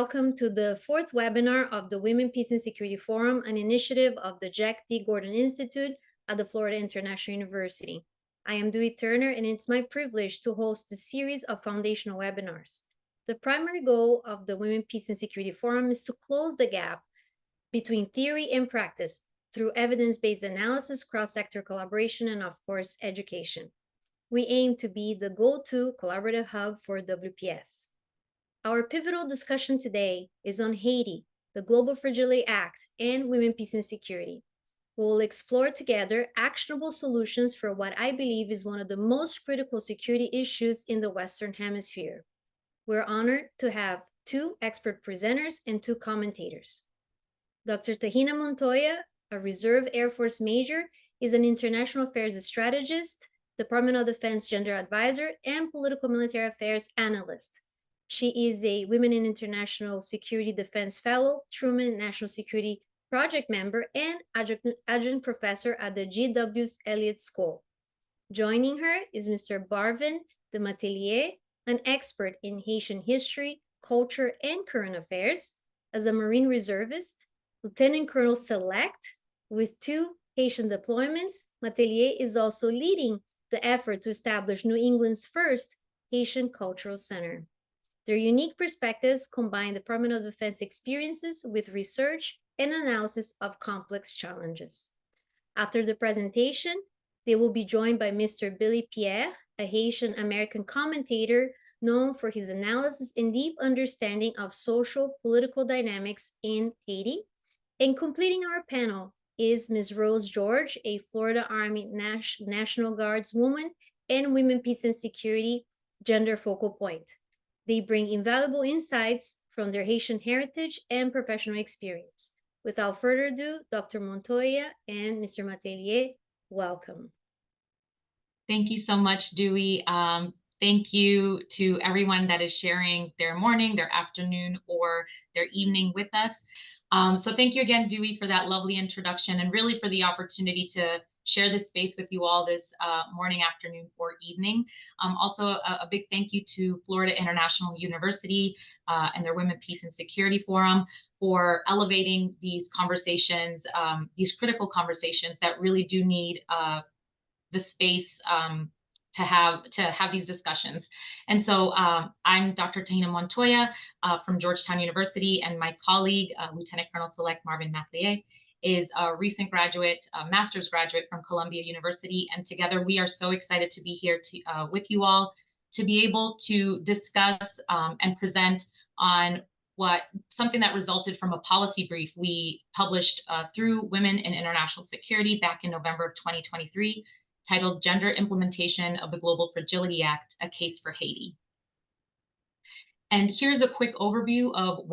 welcome to the fourth webinar of the Women, Peace and Security Forum, an initiative of the Jack D. Gordon Institute at the Florida International University. I am Dewey Turner, and it's my privilege to host a series of foundational webinars. The primary goal of the Women, Peace and Security Forum is to close the gap between theory and practice through evidence-based analysis, cross-sector collaboration, and of course, education. We aim to be the go-to collaborative hub for WPS. Our pivotal discussion today is on Haiti, the Global Fragility Act, and Women, Peace and Security. We will explore together actionable solutions for what I believe is one of the most critical security issues in the Western Hemisphere. We're honored to have two expert presenters and two commentators. Dr. Tahina Montoya, a Reserve Air Force Major, is an international affairs strategist, Department of Defense gender advisor, and political military affairs analyst. She is a Women in International Security Defense Fellow, Truman National Security Project member, and adjunct professor at the GW's Elliott School. Joining her is Mr. Marvin de Mathelier, an expert in Haitian history, culture, and current affairs. As a Marine reservist, Lieutenant Colonel Select, with 2 Haitian deployments, Mathelier is also leading the effort to establish New England's first Haitian Cultural Center. Their unique perspectives combine Department of Defense experiences with research and analysis of complex challenges. After the presentation, they will be joined by Mr. Pierre, a Haitian American commentator known for his analysis and deep understanding of social political dynamics in Haiti. And completing our panel is Ms. Rose George, a Florida Army National Guards woman and Women, Peace and Security gender focal point. They bring invaluable insights from their Haitian heritage and professional experience. Without further ado, Dr. Montoya and Mr. Mathelier, welcome. Thank you so much, Dewey. Thank you to everyone that is sharing their morning, their afternoon, or their evening with us. So thank you again, Dewey, for that lovely introduction and really for the opportunity to share this space with you all this morning, afternoon, or evening. Also, a big thank you to Florida International University and their Women, Peace and Security Forum for elevating these conversations, these critical conversations that really do need the space to have these discussions. And so I'm Dr. Tahina Montoya from Georgetown University, and my colleague, Lieutenant Colonel Select Marvin Mathelier, is a recent graduate, a master's graduate from Columbia University. And together we are so excited to be here with you all to be able to discuss and present on something that resulted from a policy brief we published through Women in International Security back in November of 2023, titled Gender Implementation of the Global Fragility Act, A Case for Haiti. And here's a quick overview of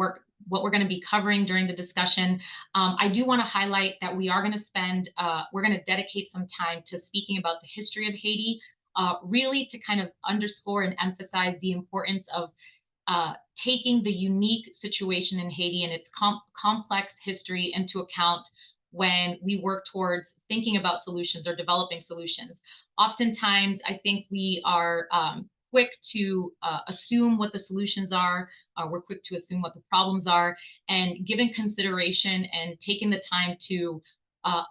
what we're going to be covering during the discussion. I do want to highlight that we are going to we're going to dedicate some time to speaking about the history of Haiti, really to kind of underscore and emphasize the importance of taking the unique situation in Haiti and its complex history into account when we work towards thinking about solutions or developing solutions. Oftentimes, I think we are quick to assume what the solutions are. We're quick to assume what the problems are, and given consideration and taking the time to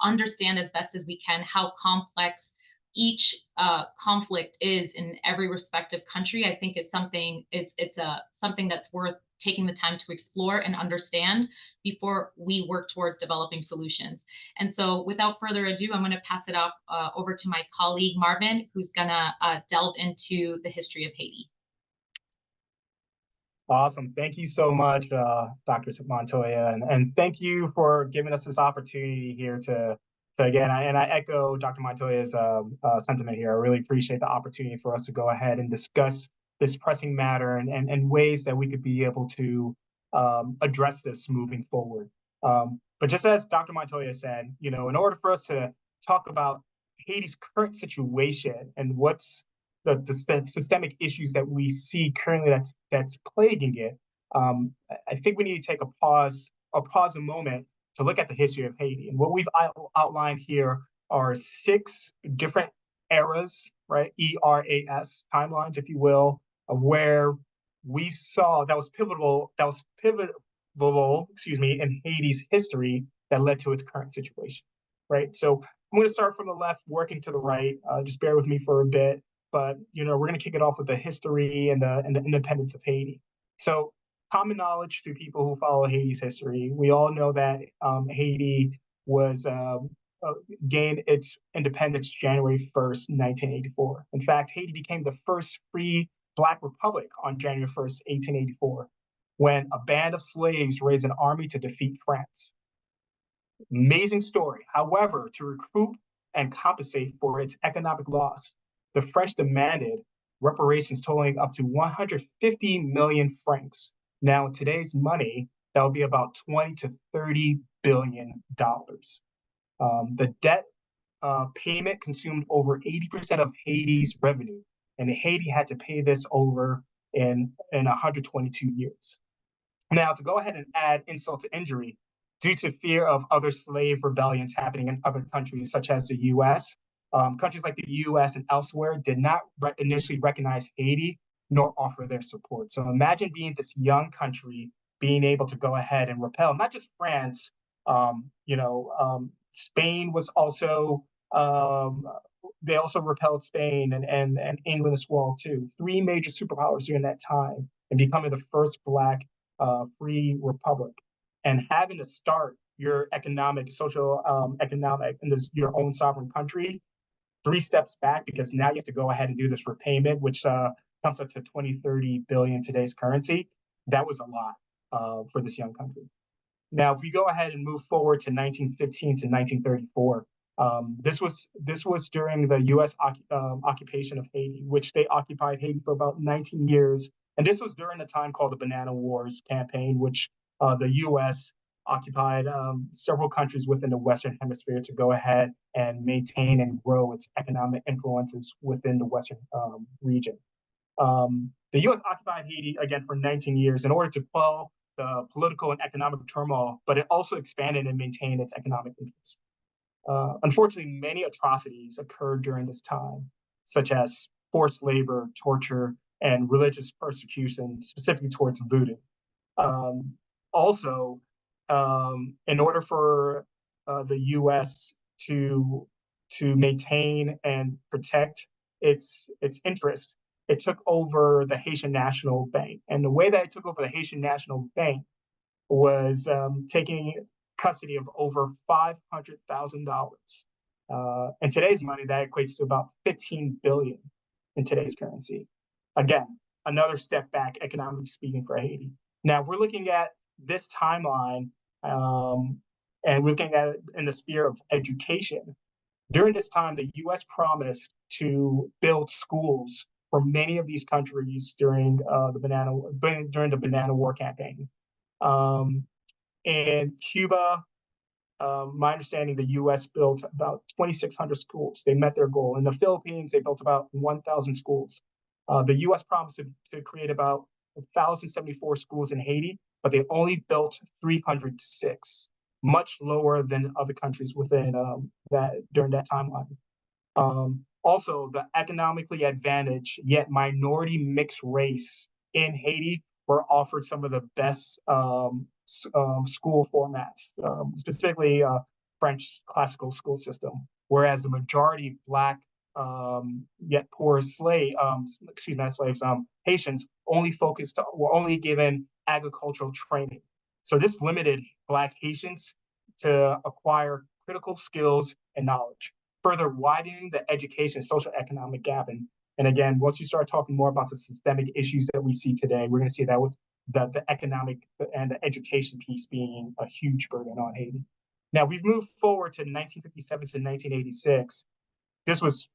understand as best as we can how complex each conflict is in every respective country, I think is something something that's worth taking the time to explore and understand before we work towards developing solutions. And so without further ado, I'm going to pass it off over to my colleague, Marvin, who's going to delve into the history of Haiti. Awesome. Thank you so much, Dr. Montoya. And thank you for giving us this opportunity here to again, and I echo Dr. Montoya's sentiment here. I really appreciate the opportunity for us to go ahead and discuss this pressing matter and ways that we could be able to address this moving forward. But just as Dr. Montoya said, in order for us to talk about Haiti's current situation and what's the systemic issues that we see currently that's plaguing it, I think we need to take a pause a moment to look at the history of Haiti. And what we've outlined here are 6 different eras, right? ERAS timelines, if you will, of where we saw that was pivotal, in Haiti's history that led to its current situation, right? So I'm going to start from the left, working to the right. Just bear with me for a bit, but we're going to kick it off with the history and the independence of Haiti. So, common knowledge to people who follow Haiti's history, we all know that Haiti was gained its independence January 1st, 1984. In fact, Haiti became the first free Black republic on January 1st, 1884, when a band of slaves raised an army to defeat France. Amazing story. However, to recoup and compensate for its economic loss, the French demanded reparations totaling up to 150 million francs. Now, in today's money, that would be about 20 to 30 billion dollars. The debt payment consumed over 80% of Haiti's revenue, and Haiti had to pay this over in 122 years. Now, to go ahead and add insult to injury, due to fear of other slave rebellions happening in other countries, such as the U.S., countries like the U.S. and elsewhere did not initially recognize Haiti nor offer their support. So imagine being this young country being able to go ahead and repel not just France. Spain was also they also repelled Spain and England as well too. Three major superpowers during that time, and becoming the first Black free republic, and having to start your economic, in your own sovereign country 3 steps back, because now you have to go ahead and do this repayment, which comes up to 20, 30 billion today's currency. That was a lot for this young country. Now, if we go ahead and move forward to 1915 to 1934, this was during the U.S. occupation of Haiti, which they occupied Haiti for about 19 years. And this was during a time called the Banana Wars campaign, which the U.S. occupied several countries within the Western Hemisphere to go ahead and maintain and grow its economic influences within the Western region. The U.S. occupied Haiti, again, for 19 years in order to quell the political and economic turmoil, but it also expanded and maintained its economic interests. Unfortunately, many atrocities occurred during this time, such as forced labor, torture, and religious persecution, specifically towards voodoo. Also, in order for the U.S. to maintain and protect its interest, it took over the Haitian National Bank. And the way that it took over the Haitian National Bank was taking custody of over $500,000. In today's money, that equates to about 15 billion in today's currency. Again, another step back, economically speaking, for Haiti. Now, if we're looking at this timeline, and we're looking at it in the sphere of education, during this time, the U.S. promised to build schools for many of these countries during the Banana War campaign. In Cuba, my understanding, the U.S. built about 2,600 schools. They met their goal. In the Philippines, they built about 1,000 schools. The U.S. promised to create about 1,074 schools in Haiti, but they only built 306, much lower than other countries within during that timeline. Also, the economically advantaged yet minority mixed race in Haiti were offered some of the best school formats, specifically French classical school system, whereas the majority Black yet poor Haitians were only given agricultural training. So this limited Black Haitians to acquire critical skills and knowledge, further widening the education social-economic gap. And again, once you start talking more about the systemic issues that we see today, we're going to see that with the economic and the education piece being a huge burden on Haiti. Now, we've moved forward to 1957 to 1986. This was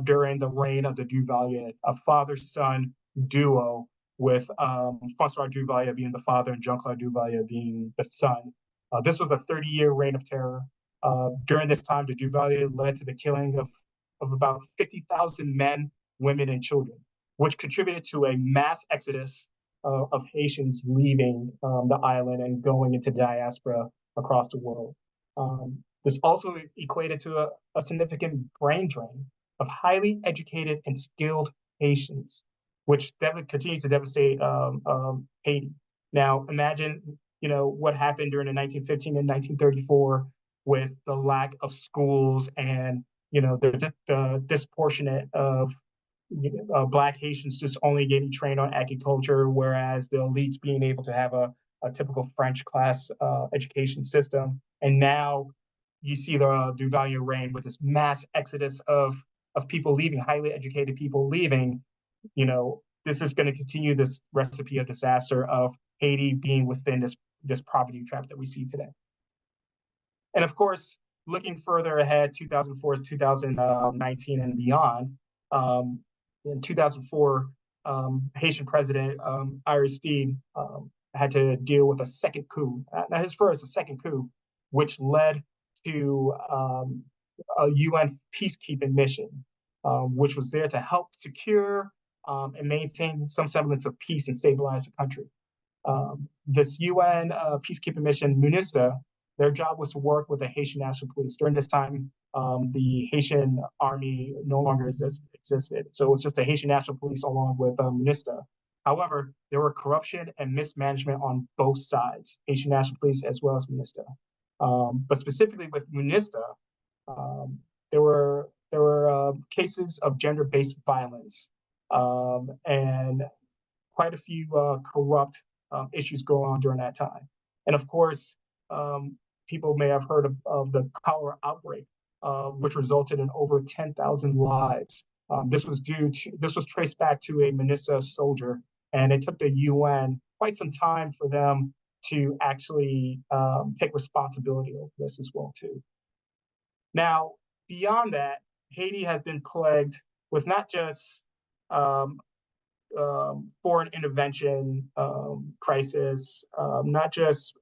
during the reign of the Duvalier, a father-son duo, with François Duvalier being the father and Jean-Claude Duvalier being the son. This was a 30-year reign of terror. During this time, the Duvalier led to the killing of about 50,000 men, women, and children, which contributed to a mass exodus of Haitians leaving the island and going into diaspora across the world. This also equated to a significant brain drain of highly educated and skilled Haitians which continued to devastate Haiti. Now, imagine, what happened during the 1915 and 1934 with the lack of schools and, the disproportionate of Black Haitians just only getting trained on agriculture, whereas the elites being able to have a typical French class education system. And now you see the Duvalier reign with this mass exodus of people leaving, highly educated people leaving. This is going to continue this recipe of disaster of Haiti being within this poverty trap that we see today. And of course, looking further ahead, 2004 to 2019 and beyond, in 2004, Haitian President Aristide had to deal with a second coup, not his first, a second coup, which led to a UN peacekeeping mission, which was there to help secure and maintain some semblance of peace and stabilize the country. This UN peacekeeping mission, MUNISTA, their job was to work with the Haitian National Police. During this time, the Haitian army no longer existed. So it was just the Haitian National Police along with MUNISTA. However, there were corruption and mismanagement on both sides, Haitian National Police as well as MUNISTA. But specifically with MUNISTA, there were cases of gender-based violence and quite a few corrupt issues going on during that time. And of course, people may have heard of the cholera outbreak, which resulted in over 10,000 lives. This was traced back to a MUNISTA soldier, and it took the UN quite some time for them to actually take responsibility over this as well too. Now, beyond that, Haiti has been plagued with not just foreign intervention crisis, not just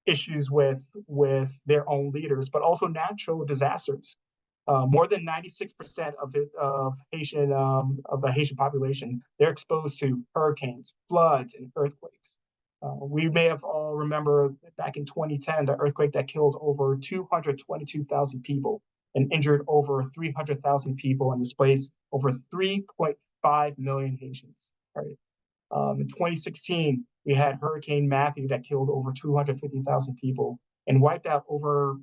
issues with their own leaders, but also natural disasters. More than 96% of the Haitian population, they're exposed to hurricanes, floods, and earthquakes. We may have all remember back in 2010, the earthquake that killed over 222,000 people and injured over 300,000 people and displaced over 3.5 million Haitians. Right. In 2016, we had Hurricane Matthew that killed over 250,000 people and wiped out over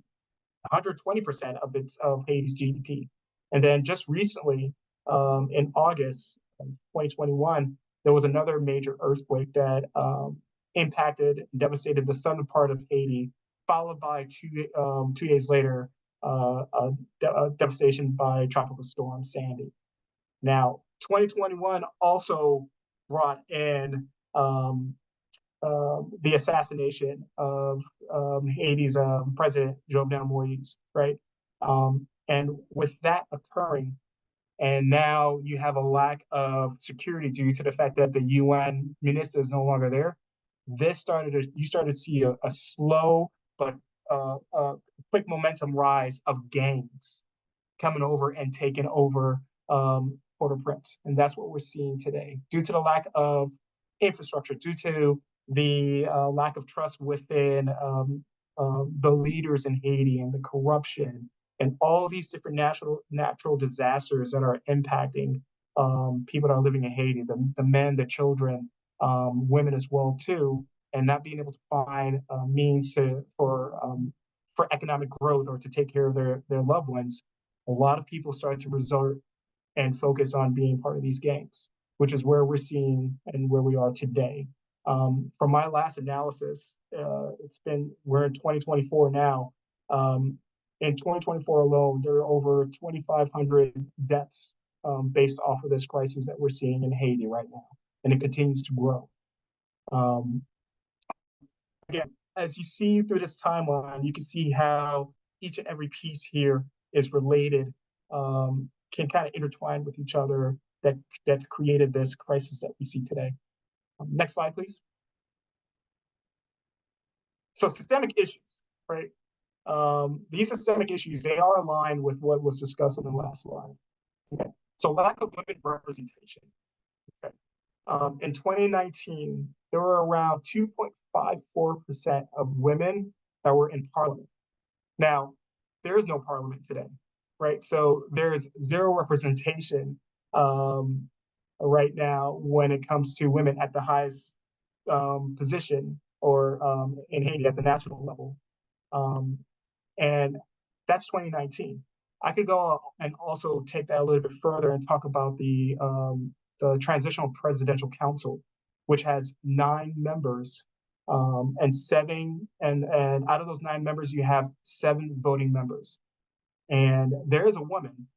120% of Haiti's GDP. And then just recently, in August of 2021, there was another major earthquake that impacted and devastated the southern part of Haiti, followed by 2 days later, devastation by Tropical Storm Sandy. Now, 2021 also brought in the assassination of Haiti's president, Jovenel Moïse, right? And with that occurring, and now you have a lack of security due to the fact that the UN MUNISTA is no longer there. You started to see a slow but quick momentum rise of gangs coming over and taking over Port-au-Prince. And that's what we're seeing today. Due to the lack of infrastructure, due to the lack of trust within the leaders in Haiti and the corruption and all these different natural disasters that are impacting people that are living in Haiti, the men, the children, women as well too, and not being able to find means for economic growth or to take care of their loved ones. A lot of people started to resort and focus on being part of these gangs, which is where we're seeing and where we are today. From my last analysis, we're in 2024 now. In 2024 alone, there are over 2,500 deaths based off of this crisis that we're seeing in Haiti right now, and it continues to grow. Again, as you see through this timeline, you can see how each and every piece here is related, can kind of intertwine with each other that's created this crisis that we see today. Next slide, please. So systemic issues, right? These systemic issues, they are aligned with what was discussed in the last slide. Okay. So lack of women representation. Okay. In 2019, there were around 2.54% of women that were in parliament. Now, there is no parliament today, right? So there is zero representation right now when it comes to women at the highest position or in Haiti at the national level. And that's 2019. I could go and also take that a little bit further and talk about the Transitional Presidential Council, which has 9 members, and out of those 9 members, you have 7 voting members. And there is a woman,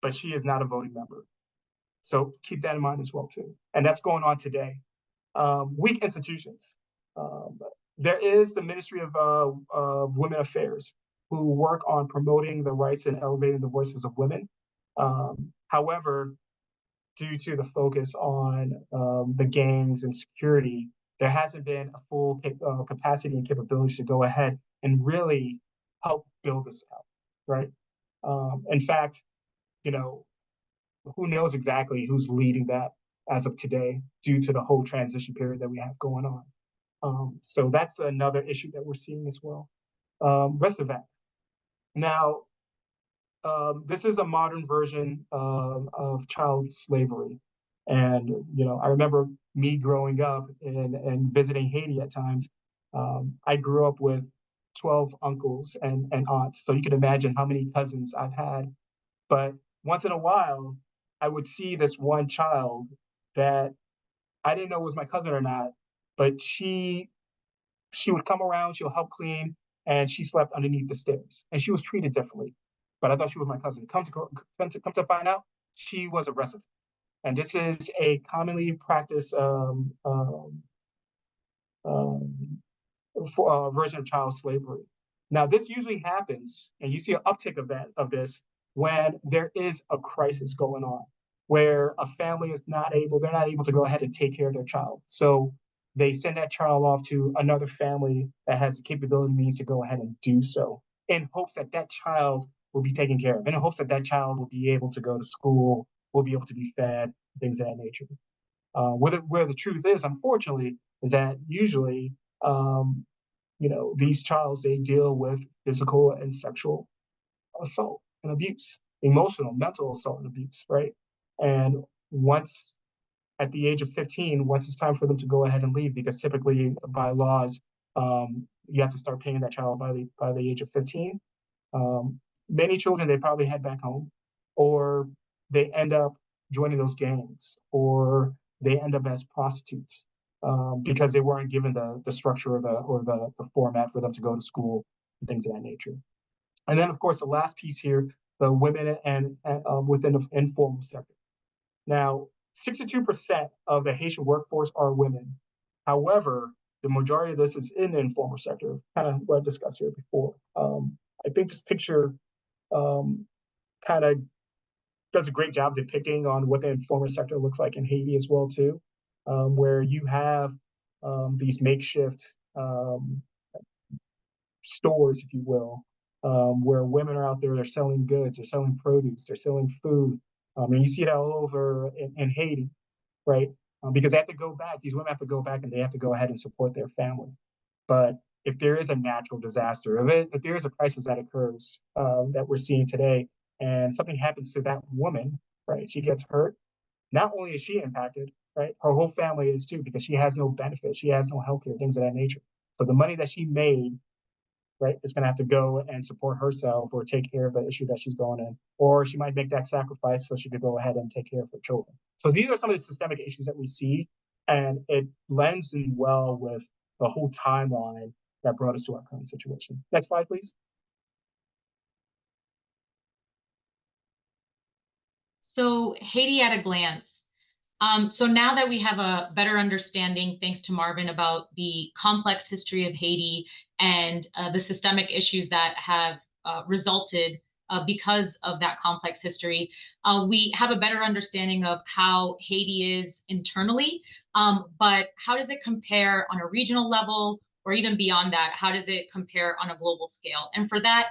but she is not a voting member. So keep that in mind as well too. And that's going on today. Weak institutions. There is the Ministry of Women Affairs, who work on promoting the rights and elevating the voices of women. However, due to the focus on the gangs and security, there hasn't been a full capacity and capabilities to go ahead and really help build this out, right? In fact, you know, who knows exactly who's leading that as of today due to the whole transition period that we have going on. So that's another issue that we're seeing as well. Rest of that. Now, this is a modern version of child slavery. And, you know, I remember me growing up and visiting Haiti at times. I grew up with 12 uncles and aunts. So you can imagine how many cousins I've had. But once in a while, I would see this one child that I didn't know was my cousin or not, but she would come around, she'll help clean, and she slept underneath the stairs. And she was treated differently. But I thought she was my cousin. Come to find out, she was arrested. And this is a commonly practiced version of child slavery. Now, this usually happens, and you see an uptick of this when there is a crisis going on, where a family is they're not able to go ahead and take care of their child. So they send that child off to another family that has the capability means to go ahead and do so, in hopes that that child will be taken care of, in hopes that that child will be able to go to school, will be able to be fed, things of that nature. Where the truth is, unfortunately, is that usually, you know, these childs, they deal with physical and sexual assault and abuse, emotional, mental assault and abuse, right? And once at the age of 15, once it's time for them to go ahead and leave, because typically by laws, you have to start paying that child by the age of 15. Many children, they probably head back home, or they end up joining those gangs, or they end up as prostitutes because they weren't given the structure or the format for them to go to school and things of that nature. And then, of course, the last piece here, the women and within the informal sector. Now, 62% of the Haitian workforce are women. However, the majority of this is in the informal sector, kind of what I discussed here before. I think this picture kind of does a great job depicting on what the informal sector looks like in Haiti as well, too, where you have these makeshift stores, if you will, where women are out there, they're selling goods, they're selling produce, they're selling food. And you see it all over in Haiti, right? Because they have to go back, these women have to go back and they have to go ahead and support their family. But if there is a natural disaster, if there is a crisis that occurs that we're seeing today, and something happens to that woman, right, she gets hurt, not only is she impacted, right, her whole family is too, because she has no benefits, she has no healthcare, things of that nature. So the money that she made, right, is going to have to go and support herself or take care of the issue that she's going in, or she might make that sacrifice so she could go ahead and take care of her children. So these are some of the systemic issues that we see, and it blends in well with the whole timeline that brought us to our current situation. Next slide, please. So Haiti at a glance. So now that we have a better understanding, thanks to Marvin, about the complex history of Haiti and the systemic issues that have resulted because of that complex history, we have a better understanding of how Haiti is internally, but how does it compare on a regional level, or even beyond that? How does it compare on a global scale? And for that,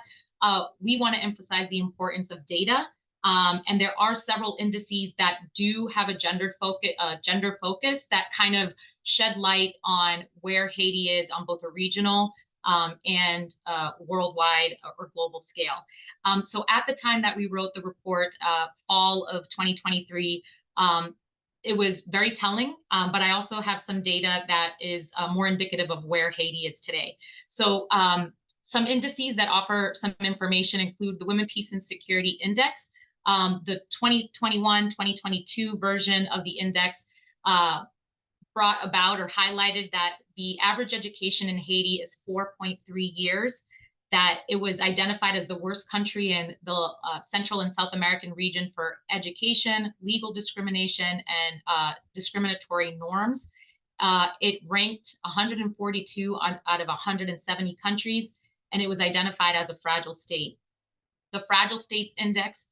we want to emphasize the importance of data. And there are several indices that do have a gender focus that kind of shed light on where Haiti is on both a regional and worldwide or global scale. So at the time that we wrote the report, fall of 2023, it was very telling, but I also have some data that is more indicative of where Haiti is today. So some indices that offer some information include the Women, Peace, and Security Index. The 2021-2022 version of the index brought about or highlighted that the average education in Haiti is 4.3 years, that it was identified as the worst country in the Central and South American region for education, legal discrimination, and discriminatory norms. It ranked 142 out of 170 countries, and it was identified as a fragile state. The Fragile States Index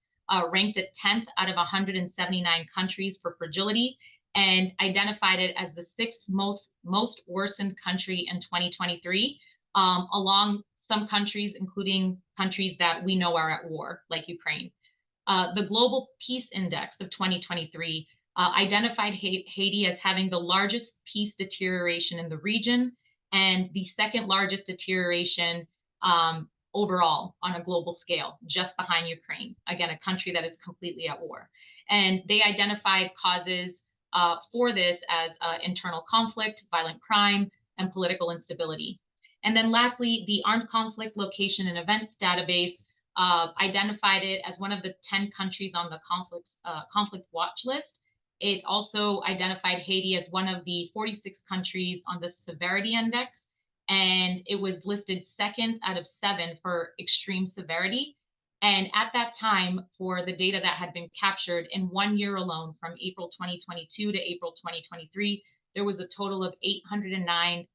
ranked it 10th out of 179 countries for fragility, and identified it as the sixth most worsened country in 2023, along some countries, including countries that we know are at war, like Ukraine. The Global Peace Index of 2023 identified Haiti as having the largest peace deterioration in the region and the second largest deterioration overall on a global scale, just behind Ukraine, again, a country that is completely at war. And they identified causes for this as internal conflict, violent crime, and political instability. And then lastly, the Armed Conflict Location and Events Database identified it as one of the 10 countries on the conflict watch list. It also identified Haiti as one of the 46 countries on the Severity Index, and it was listed second out of 7 for extreme severity. And at that time, for the data that had been captured in 1 year alone, from April 2022 to April 2023, there was a total of 809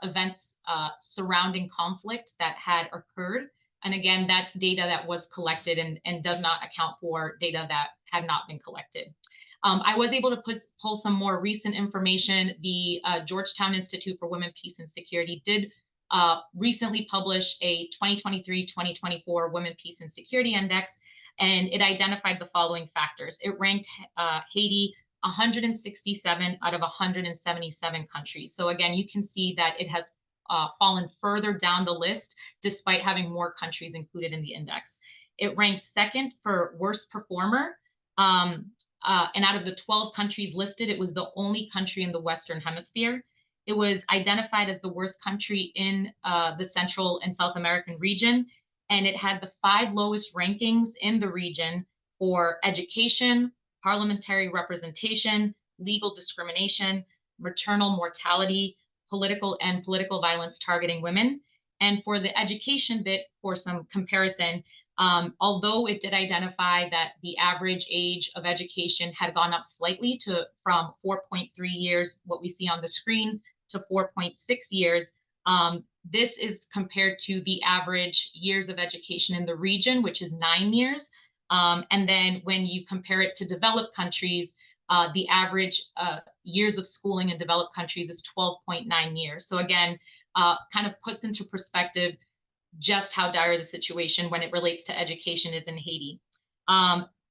events surrounding conflict that had occurred. And again, that's data that was collected and does not account for data that had not been collected. I was able to pull some more recent information. The Georgetown Institute for Women, Peace, and Security did recently publish a 2023-2024 Women, Peace, and Security Index, and it identified the following factors. It ranked Haiti 167 out of 177 countries. So again, you can see that it has fallen further down the list despite having more countries included in the index. It ranks second for worst performer. And out of the 12 countries listed, it was the only country in the Western Hemisphere. It was identified as the worst country in the Central and South American region, and it had the 5 lowest rankings in the region for education, parliamentary representation, legal discrimination, maternal mortality, political violence targeting women. And for the education bit, for some comparison, although it did identify that the average age of education had gone up slightly from 4.3 years, what we see on the screen, to 4.6 years, this is compared to the average years of education in the region, which is 9 years. And then when you compare it to developed countries, the average years of schooling in developed countries is 12.9 years. So again, kind of puts into perspective just how dire the situation when it relates to education is in Haiti.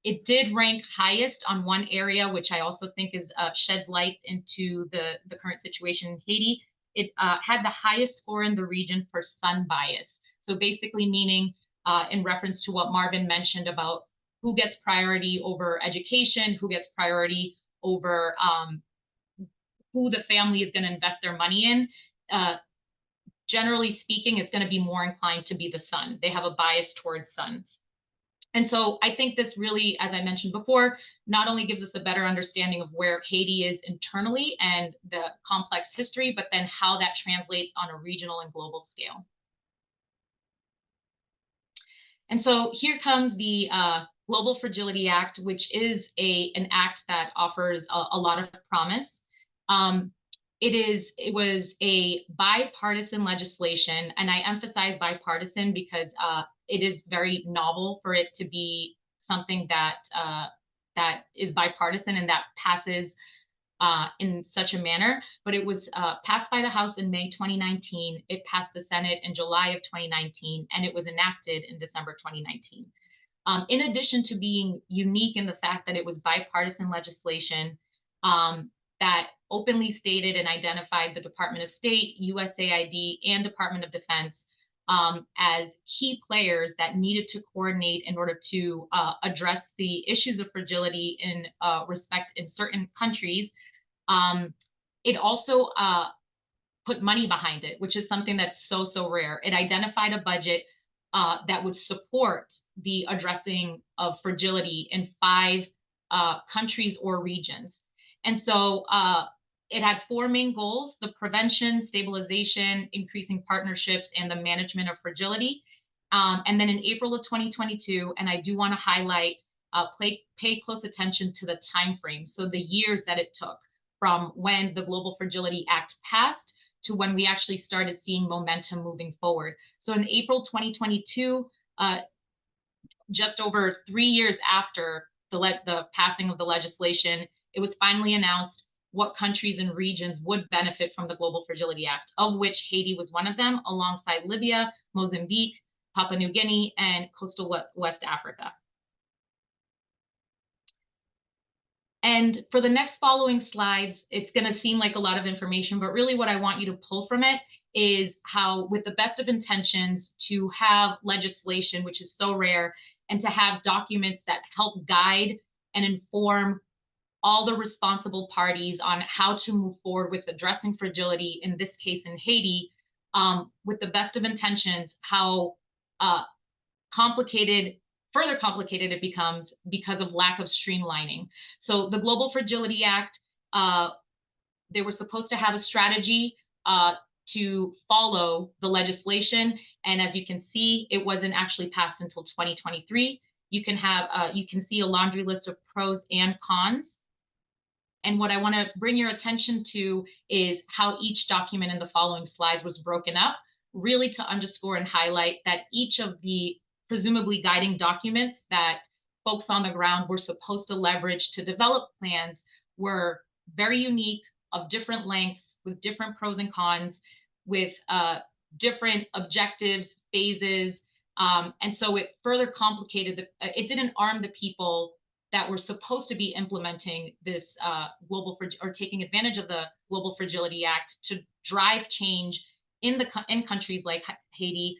It did rank highest on one area, which I also think is sheds light into the current situation in Haiti. It had the highest score in the region for sun bias. So basically meaning, in reference to what Marvin mentioned about who gets priority over education, who gets priority over who the family is going to invest their money in. Generally speaking, it's going to be more inclined to be the son. They have a bias towards sons. And so I think this really, as I mentioned before, not only gives us a better understanding of where Haiti is internally and the complex history, but then how that translates on a regional and global scale. And so here comes the Global Fragility Act, which is an act that offers a lot of promise. It was a bipartisan legislation, and I emphasize bipartisan because it is very novel for it to be something that is bipartisan and that passes in such a manner. But it was passed by the House in May 2019. It passed the Senate in July of 2019, and it was enacted in December 2019. In addition to being unique in the fact that it was bipartisan legislation, that openly stated and identified the Department of State, USAID, and Department of Defense as key players that needed to coordinate in order to address the issues of fragility in respect in certain countries. It also put money behind it, which is something that's so rare. It identified a budget that would support the addressing of fragility in 5 countries or regions. And so it had 4 main goals: the prevention, stabilization, increasing partnerships, and the management of fragility. And then in April of 2022, and I do want to highlight, pay close attention to the time frame, so the years that it took from when the Global Fragility Act passed to when we actually started seeing momentum moving forward. So in April 2022, just over 3 years after the passing of the legislation, it was finally announced what countries and regions would benefit from the Global Fragility Act, of which Haiti was one of them, alongside Libya, Mozambique, Papua New Guinea, and coastal West Africa. And for the next following slides, it's going to seem like a lot of information, but really what I want you to pull from it is how, with the best of intentions, to have legislation, which is so rare, and to have documents that help guide and inform all the responsible parties on how to move forward with addressing fragility, in this case in Haiti, with the best of intentions, how further complicated it becomes because of lack of streamlining. So the Global Fragility Act, they were supposed to have a strategy to follow the legislation. And as you can see, it wasn't actually passed until 2023. You can see a laundry list of pros and cons. And what I want to bring your attention to is how each document in the following slides was broken up, really to underscore and highlight that each of the presumably guiding documents that folks on the ground were supposed to leverage to develop plans were very unique, of different lengths, with different pros and cons, with different objectives, phases. And so it further complicated, it didn't arm the people that were supposed to be implementing this taking advantage of the Global Fragility Act to drive change in countries like Haiti.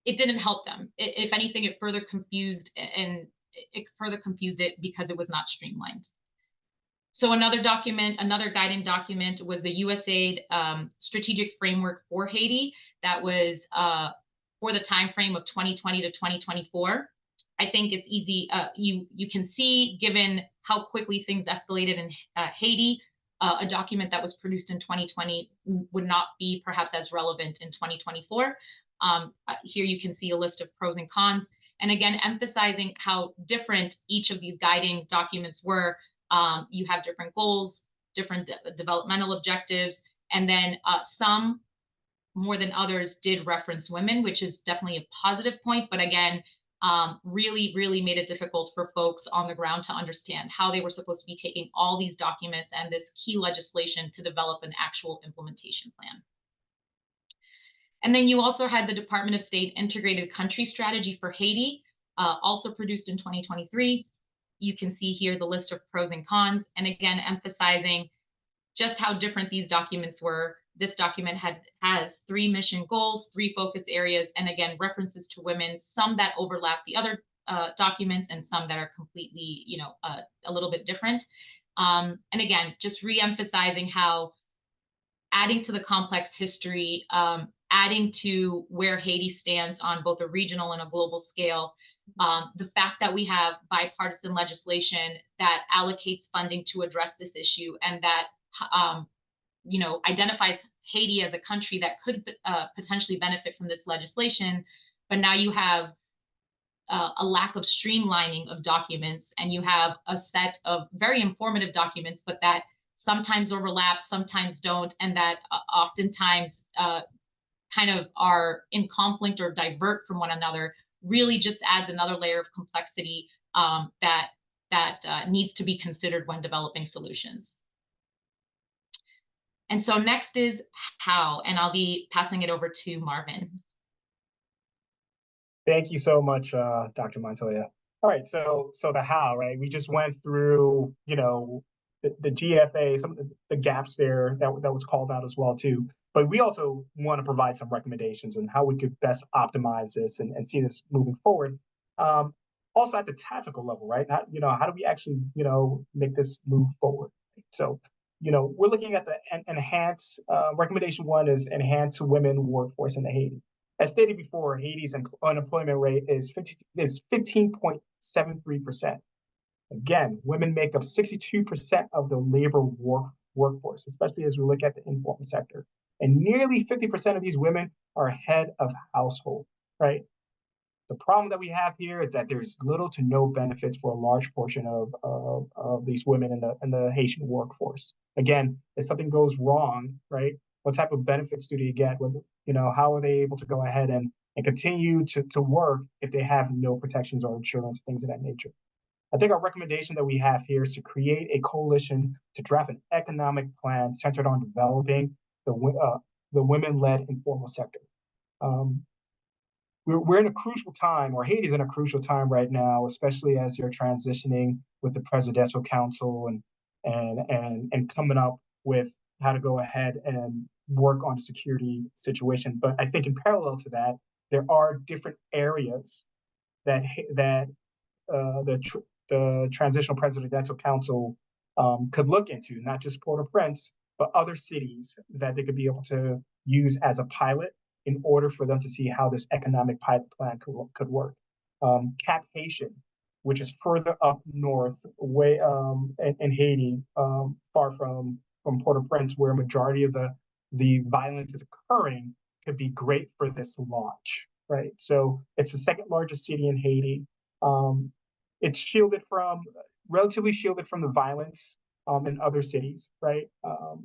It didn't help them. If anything, it further confused it because it was not streamlined. So another guiding document was the USAID Strategic Framework for Haiti. That was for the time frame of 2020 to 2024. I think it's easy. You can see, given how quickly things escalated in Haiti, a document that was produced in 2020 would not be perhaps as relevant in 2024. Here you can see a list of pros and cons, and again, emphasizing how different each of these guiding documents were. You have different goals, different developmental objectives, and then some more than others did reference women, which is definitely a positive point, but again, really made it difficult for folks on the ground to understand how they were supposed to be taking all these documents and this key legislation to develop an actual implementation plan. And then you also had the Department of State Integrated Country Strategy for Haiti, also produced in 2023. You can see here the list of pros and cons, and again, emphasizing just how different these documents were. This document has 3 mission goals, 3 focus areas, and again, references to women, some that overlap the other documents and some that are completely, a little bit different. And again, just re-emphasizing how adding to the complex history, adding to where Haiti stands on both a regional and a global scale, the fact that we have bipartisan legislation that allocates funding to address this issue and that identifies Haiti as a country that could potentially benefit from this legislation, but now you have a lack of streamlining of documents, and you have a set of very informative documents, but that sometimes overlap, sometimes don't, and that oftentimes kind of are in conflict or divert from one another, really just adds another layer of complexity that needs to be considered when developing solutions. And so next is how, and I'll be passing it over to Marvin. Thank you so much, Dr. Montoya. All right, so the how, right? We just went through, the GFA, some of the gaps there that was called out as well too. But we also want to provide some recommendations on how we could best optimize this and see this moving forward. Also at the tactical level, right? How do we actually, make this move forward? So, we're looking at the enhance, recommendation one is enhance women workforce in Haiti. As stated before, Haiti's unemployment rate is 15.73%. Again, women make up 62% of the labor workforce, especially as we look at the informal sector. And nearly 50% of these women are head of household, right? The problem that we have here is that there's little to no benefits for a large portion of these women in the Haitian workforce. Again, if something goes wrong, right, what type of benefits do they get? How are they able to go ahead and continue to work if they have no protections or insurance, things of that nature? I think our recommendation that we have here is to create a coalition to draft an economic plan centered on developing the women-led informal sector. We're in a crucial time, or Haiti's in a crucial time right now, especially as you're transitioning with the presidential council and coming up with how to go ahead and work on the security situation. But I think in parallel to that, there are different areas that the Transitional Presidential Council could look into, not just Port-au-Prince, but other cities that they could be able to use as a pilot in order for them to see how this economic pilot plan could work. Cap Haitian, which is further up north, way in Haiti, far from Port-au-Prince, where a majority of the violence is occurring, could be great for this launch, right? So it's the second largest city in Haiti. It's relatively shielded from the violence in other cities, right?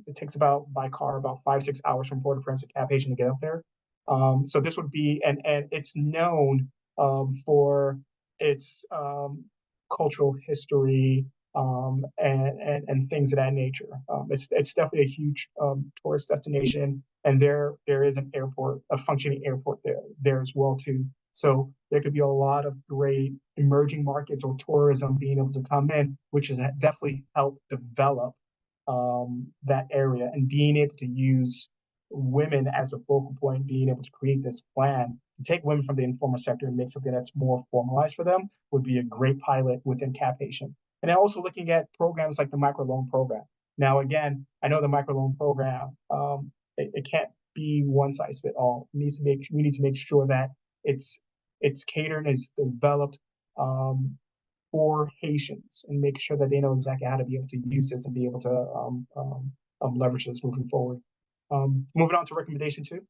It takes by car about 5-6 hours from Port-au-Prince to Cap Haitian to get up there. So this would be, and it's known for its cultural history and things of that nature. It's definitely a huge tourist destination, and there is an airport, a functioning airport there as well too. So there could be a lot of great emerging markets or tourism being able to come in, which has definitely helped develop that area, and being able to use women as a focal point, being able to create this plan to take women from the informal sector and make something that's more formalized for them would be a great pilot within Cap Haitian. And then also looking at programs like the microloan program. Now, again, I know the microloan program, it can't be one size fit all. We need to make sure that it's catered and it's developed for Haitians, and make sure that they know exactly how to be able to use this and be able to leverage this moving forward. Moving on to recommendation 2.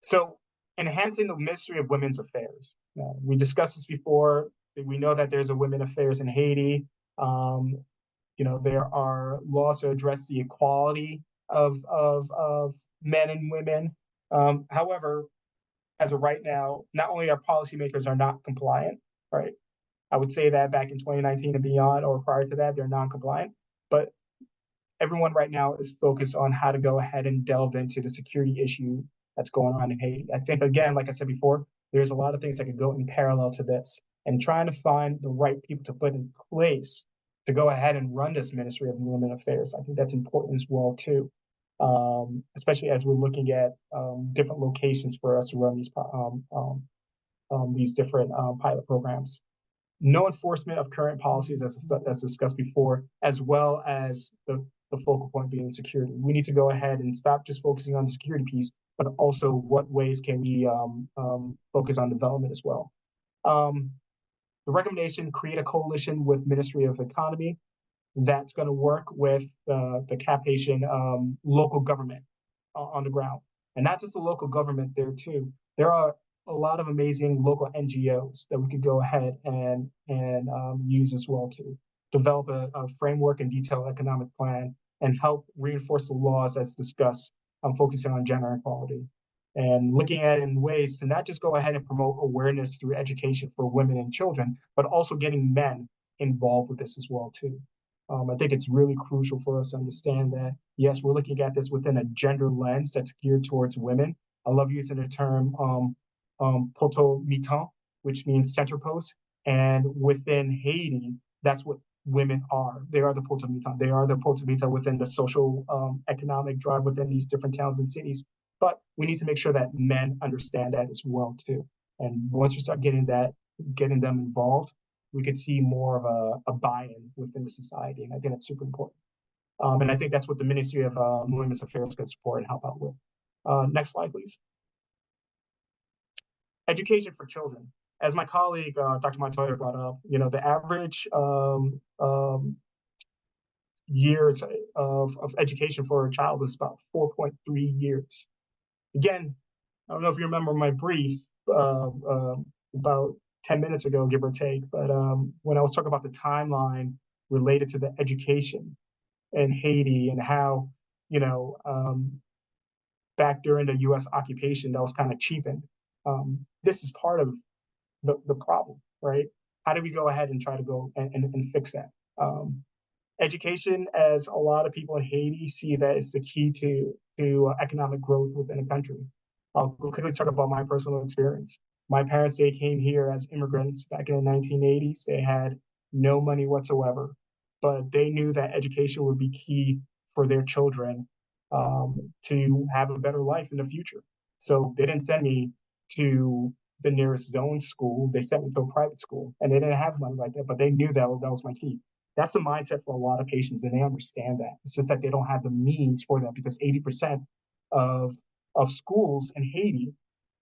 So enhancing the Ministry of Women's Affairs. We discussed this before. We know that there's a Women Affairs in Haiti. There are laws to address the equality of men and women. However, as of right now, not only our policymakers are not compliant, right? I would say that back in 2019 and beyond, or prior to that, they're non-compliant. But everyone right now is focused on how to go ahead and delve into the security issue that's going on in Haiti. I think, again, like I said before, there's a lot of things that could go in parallel to this, and trying to find the right people to put in place to go ahead and run this Ministry of Women Affairs. I think that's important as well, too, especially as we're looking at different locations for us to run these different pilot programs. No enforcement of current policies, as discussed before, as well as the focal point being security. We need to go ahead and stop just focusing on the security piece, but also what ways can we focus on development as well. The recommendation: create a coalition with Ministry of Economy that's going to work with the Cap Haitian local government on the ground, and not just the local government there too. There are a lot of amazing local NGOs that we could go ahead and use as well to develop a framework and detailed economic plan and help reinforce the laws as discussed, focusing on gender equality and looking at it in ways to not just go ahead and promote awareness through education for women and children, but also getting men involved with this as well too. I think it's really crucial for us to understand that, yes, we're looking at this within a gender lens that's geared towards women. I love using the term poteau mitant, which means center post. And within Haiti, that's what women are. They are the Porta Vita. They are the Porta Vita within the social economic drive within these different towns and cities. But we need to make sure that men understand that as well too. And once you start getting them involved, we could see more of a buy-in within the society. And I think that's super important. And I think that's what the Ministry of Women's Affairs can support and help out with. Next slide, please. Education for children. As my colleague, Dr. Montoya brought up, the average years of education for a child is about 4.3 years. Again, I don't know if you remember my brief about 10 minutes ago, give or take, but when I was talking about the timeline related to the education in Haiti and how, back during the U.S. occupation, that was kind of cheapened. This is part of the problem, right? How do we go ahead and try to go and fix that? Education, as a lot of people in Haiti see that is the key to economic growth within a country. I'll quickly talk about my personal experience. My parents, they came here as immigrants back in the 1980s. They had no money whatsoever, but they knew that education would be key for their children to have a better life in the future. So they didn't send me to the nearest zone school. They sent me to a private school, and they didn't have money like that, but they knew that was my key. That's the mindset for a lot of Haitians, and they understand that. It's just that they don't have the means for that because 80% of schools in Haiti,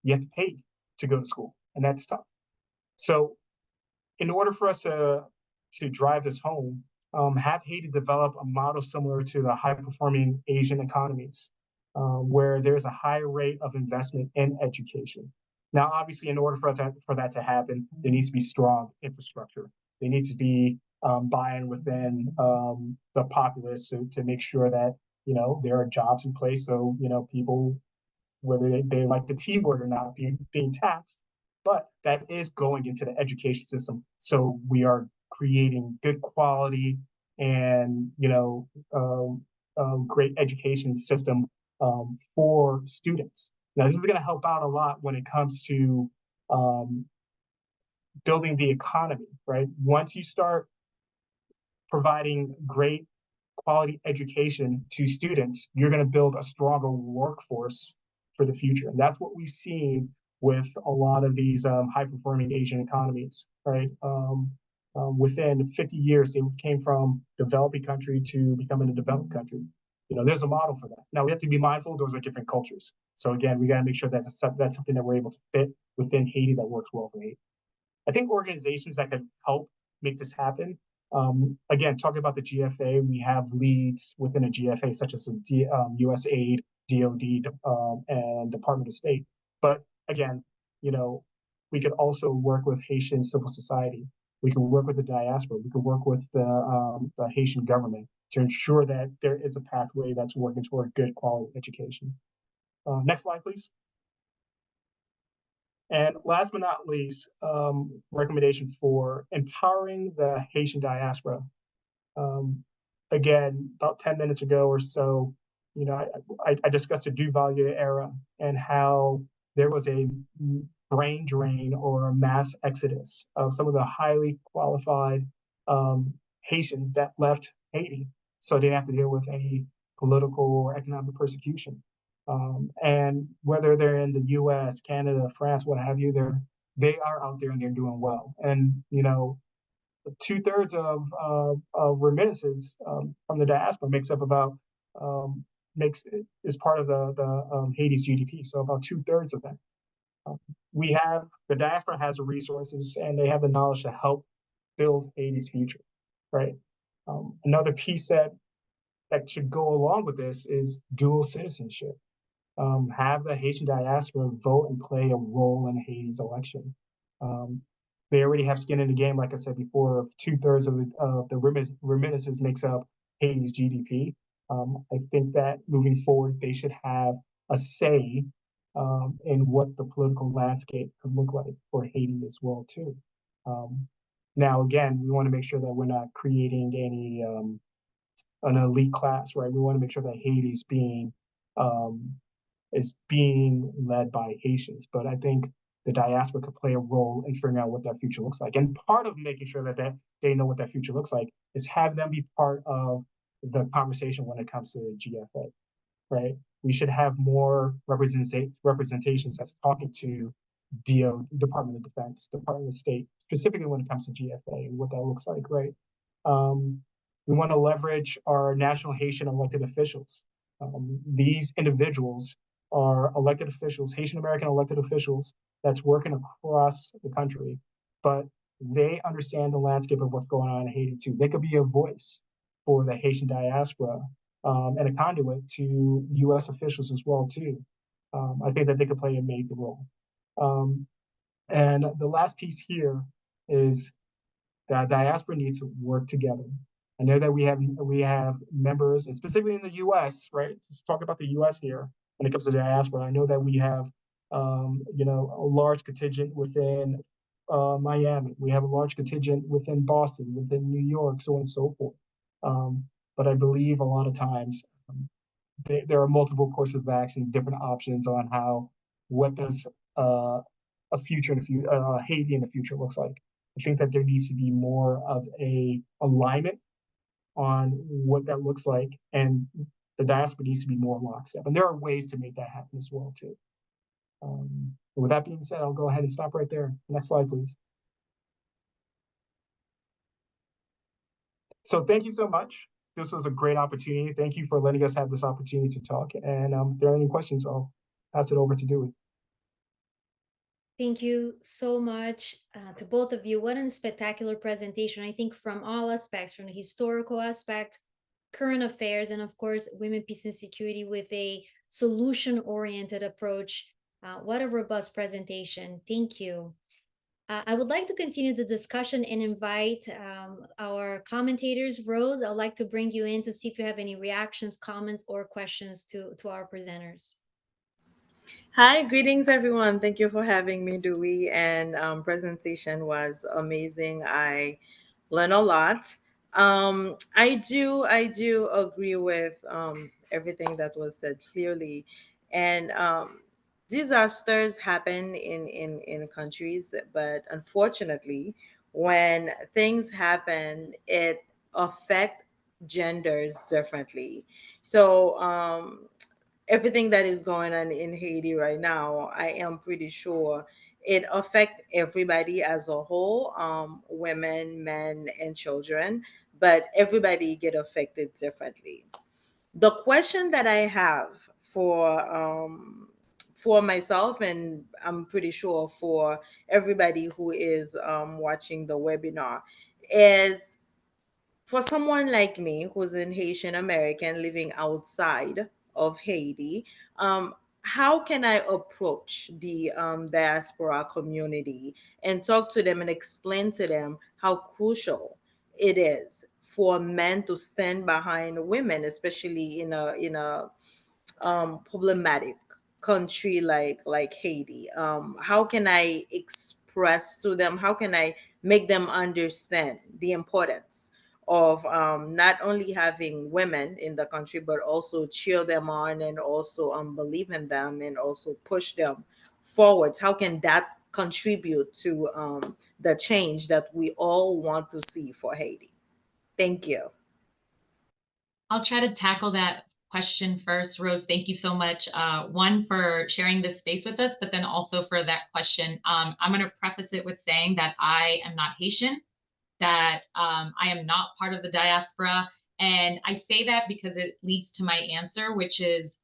you have to pay to go to school, and that's tough. So in order for us to drive this home, have Haiti develop a model similar to the high-performing Asian economies, where there's a high rate of investment in education. Now, obviously, in order for that to happen, there needs to be strong infrastructure. There needs to be buy-in within the populace to make sure that there are jobs in place. So people, whether they like the T word or not, being taxed, but that is going into the education system. So we are creating good quality and great education system for students. Now, this is going to help out a lot when it comes to building the economy, right? Once you start providing great quality education to students, you're going to build a stronger workforce for the future. And that's what we've seen with a lot of these high-performing Asian economies, right? Within 50 years, they came from developing country to becoming a developed country. There's a model for that. Now, we have to be mindful, those are different cultures. So again, we got to make sure that's something that we're able to fit within Haiti that works well for Haiti. I think organizations that can help make this happen, again, talking about the GFA, we have leads within a GFA, such as USAID, DOD, and Department of State. But again, we could also work with Haitian civil society. We can work with the diaspora. We can work with the Haitian government to ensure that there is a pathway that's working toward good quality education. Next slide, please. And last but not least, recommendation for empowering the Haitian diaspora. Again, about 10 minutes ago or so, I discussed the Duvalier era and how there was a brain drain or a mass exodus of some of the highly qualified Haitians that left Haiti. So they have to deal with any political or economic persecution. And whether they're in the U.S., Canada, France, what have you, they are out there and they're doing well. And 2/3 of remittances from the diaspora makes up about is part of the Haiti's GDP. So about 2/3 of that. The diaspora has the resources and they have the knowledge to help build Haiti's future, right? Another piece that should go along with this is dual citizenship. Have the Haitian diaspora vote and play a role in Haiti's election. They already have skin in the game, like I said before, of 2/3 of the remittances makes up Haiti's GDP. I think that moving forward, they should have a say in what the political landscape could look like for Haiti as well, too. Now, again, we want to make sure that we're not creating an elite class, right? We want to make sure that Haiti's is being led by Haitians. But I think the diaspora could play a role in figuring out what that future looks like. And part of making sure that they know what that future looks like, is have them be part of the conversation when it comes to GFA, right? We should have more representations that's talking to Department of Defense, Department of State, specifically when it comes to GFA and what that looks like, right? We want to leverage our national Haitian elected officials. These individuals are elected officials, Haitian American elected officials that's working across the country, but they understand the landscape of what's going on in Haiti too. They could be a voice for the Haitian diaspora and a conduit to U.S. officials as well too. I think that they could play a major role. And the last piece here is that diaspora needs to work together. I know that we have members, and specifically in the U.S., right? Let's talk about the U.S. here when it comes to diaspora. I know that we have, a large contingent within Miami. We have a large contingent within Boston, within New York, so on and so forth. But I believe a lot of times there are multiple courses of action, different options on what does a future in Haiti in the future looks like. I think that there needs to be more of a alignment on what that looks like, and the diaspora needs to be more lockstep. And there are ways to make that happen as well too. With that being said, I'll go ahead and stop right there. Next slide, please. So thank you so much. This was a great opportunity. Thank you for letting us have this opportunity to talk. And if there are any questions, I'll pass it over to Dewey. Thank you so much to both of you. What a spectacular presentation. I think from all aspects, from the historical aspect, current affairs, and of course, women, peace, and security with a solution-oriented approach. What a robust presentation. Thank you. I would like to continue the discussion and invite our commentators. Rose, I'd like to bring you in to see if you have any reactions, comments, or questions to our presenters. Hi, greetings everyone. Thank you for having me, Dewey. And presentation was amazing. I learned a lot. I do agree with everything that was said clearly. And disasters happen in countries, but unfortunately, when things happen, it affect genders differently. So everything that is going on in Haiti right now, I am pretty sure it affects everybody as a whole, women, men, and children, but everybody get affected differently. The question that I have for myself, and I'm pretty sure for everybody who is watching the webinar, is for someone like me who's an Haitian American living outside of Haiti, how can I approach the diaspora community and talk to them and explain to them how crucial it is for men to stand behind women, especially in a problematic country like Haiti? How can I express to them? How can I make them understand the importance of not only having women in the country, but also cheer them on and also believe in them and also push them forward? How can that contribute to the change that we all want to see for Haiti? Thank you. I'll try to tackle that question first. Rose, thank you so much. One, for sharing this space with us, but then also for that question. I'm going to preface it with saying that I am not Haitian, that I am not part of the diaspora. And I say that because it leads to my answer, which is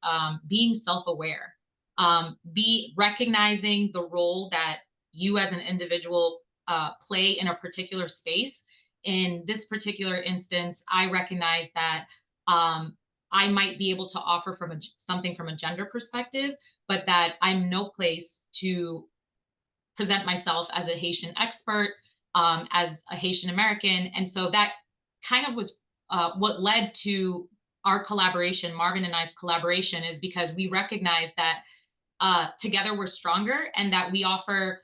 being self-aware, be recognizing the role that you as an individual play in a particular space. In this particular instance, I recognize that I might be able to offer something from a gender perspective, but that I'm no place to present myself as a Haitian expert, as a Haitian American. And so that kind of was what led to our collaboration, Marvin and I's collaboration, is because we recognize that together we're stronger, and that we offer